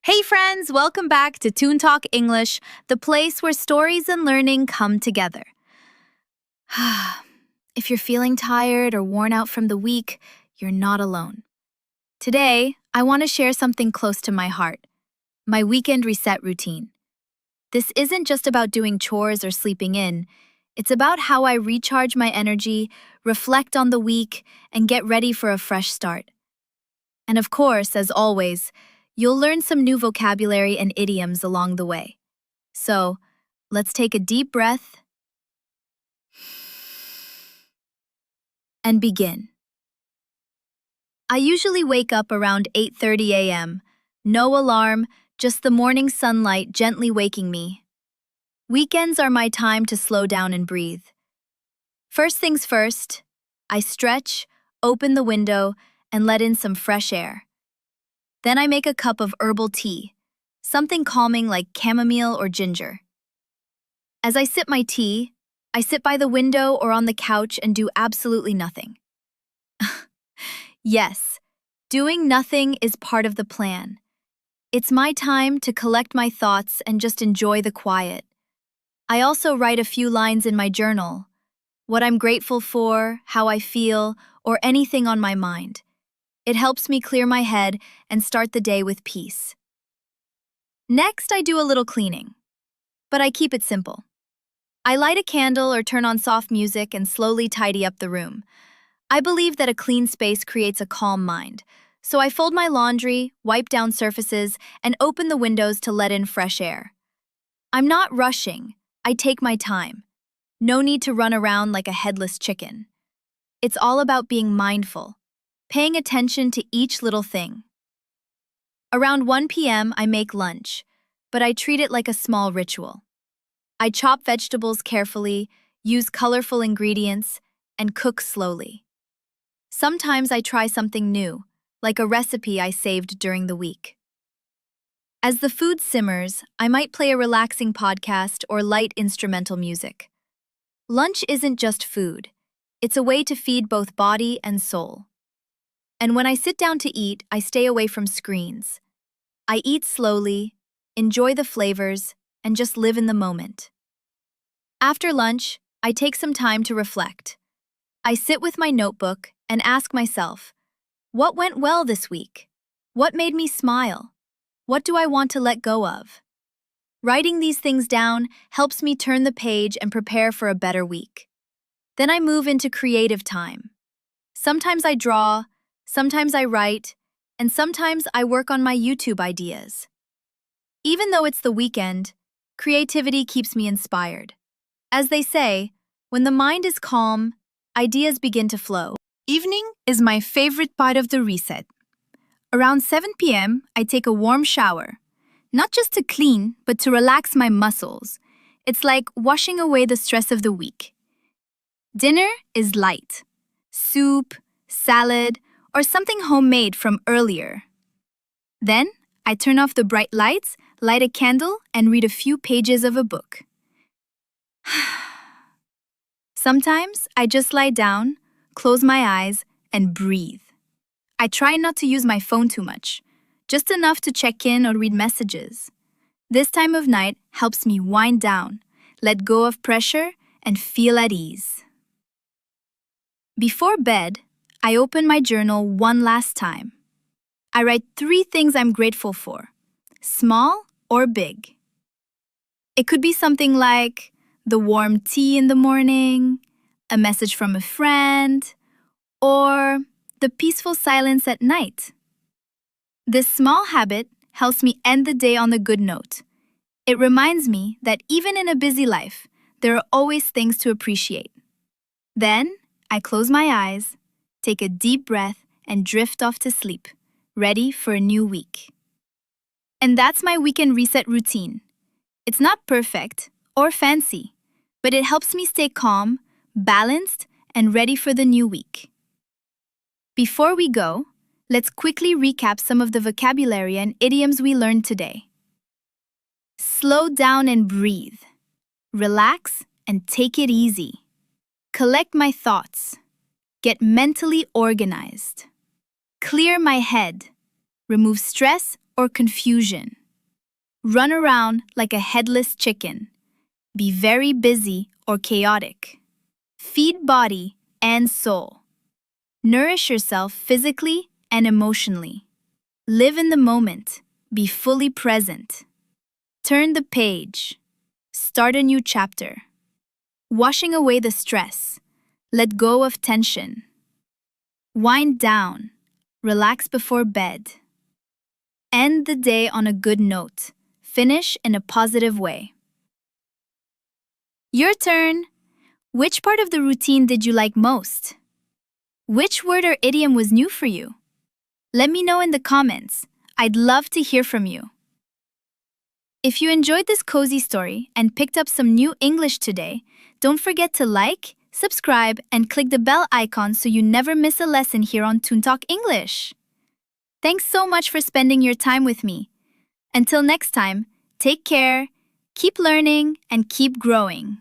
Hey friends, welcome back to Toon Talk English, the place where stories and learning come together. If you're feeling tired or worn out from the week, you're not alone. Today, I want to share something close to my heart, my weekend reset routine. This isn't just about doing chores or sleeping in. It's about how I recharge my energy, reflect on the week, and get ready for a fresh start. And of course, as always, you'll learn some new vocabulary and idioms along the way. So, let's take a deep breath and begin. I usually wake up around 8:30 a.m. No alarm, just the morning sunlight gently waking me. Weekends are my time to slow down and breathe. First things first, I stretch, open the window, and let in some fresh air. Then I make a cup of herbal tea, something calming like chamomile or ginger. As I sip my tea, I sit by the window or on the couch and do absolutely nothing. Yes, doing nothing is part of the plan. It's my time to collect my thoughts and just enjoy the quiet. I also write a few lines in my journal, what I'm grateful for, how I feel, or anything on my mind. It helps me clear my head and start the day with peace. Next, I do a little cleaning, but I keep it simple. I light a candle or turn on soft music and slowly tidy up the room. I believe that a clean space creates a calm mind, so I fold my laundry, wipe down surfaces, and open the windows to let in fresh air. I'm not rushing. I take my time. No need to run around like a headless chicken. It's all about being mindful, paying attention to each little thing. Around 1 p.m., I make lunch, but I treat it like a small ritual. I chop vegetables carefully, use colorful ingredients, and cook slowly. Sometimes I try something new, like a recipe I saved during the week. As the food simmers, I might play a relaxing podcast or light instrumental music. Lunch isn't just food. It's a way to feed both body and soul. And when I sit down to eat, I stay away from screens. I eat slowly, enjoy the flavors, and just live in the moment. After lunch, I take some time to reflect. I sit with my notebook and ask myself, what went well this week? What made me smile? What do I want to let go of? Writing these things down helps me turn the page and prepare for a better week. Then I move into creative time. Sometimes I draw, sometimes I write, and sometimes I work on my YouTube ideas. Even though it's the weekend, creativity keeps me inspired. As they say, when the mind is calm, ideas begin to flow. Evening is my favorite part of the reset. Around 7 p.m., I take a warm shower. Not just to clean, but to relax my muscles. It's like washing away the stress of the week. Dinner is light. Soup, salad, or something homemade from earlier. Then, I turn off the bright lights, light a candle, and read a few pages of a book. Sometimes, I just lie down, close my eyes, and breathe. I try not to use my phone too much, just enough to check in or read messages. This time of night helps me wind down, let go of pressure, and feel at ease. Before bed, I open my journal one last time. I write 3 things I'm grateful for, small or big. It could be something like the warm tea in the morning, a message from a friend, or the peaceful silence at night. This small habit helps me end the day on a good note. It reminds me that even in a busy life, there are always things to appreciate. Then, I close my eyes, take a deep breath, and drift off to sleep, ready for a new week. And that's my weekend reset routine. It's not perfect or fancy, but it helps me stay calm, balanced, and ready for the new week. Before we go, let's quickly recap some of the vocabulary and idioms we learned today. Slow down and breathe. Relax and take it easy. Collect my thoughts. Get mentally organized. Clear my head. Remove stress or confusion. Run around like a headless chicken. Be very busy or chaotic. Feed body and soul. Nourish yourself physically and emotionally. Live in the moment. Be fully present. Turn the page. Start a new chapter. Washing away the stress. Let go of tension. Wind down. Relax before bed. End the day on a good note. Finish in a positive way. Your turn. Which part of the routine did you like most? Which word or idiom was new for you? Let me know in the comments. I'd love to hear from you. If you enjoyed this cozy story and picked up some new English today, don't forget to like, subscribe, and click the bell icon so you never miss a lesson here on Toon Talk English. Thanks so much for spending your time with me. Until next time, take care, keep learning, and keep growing.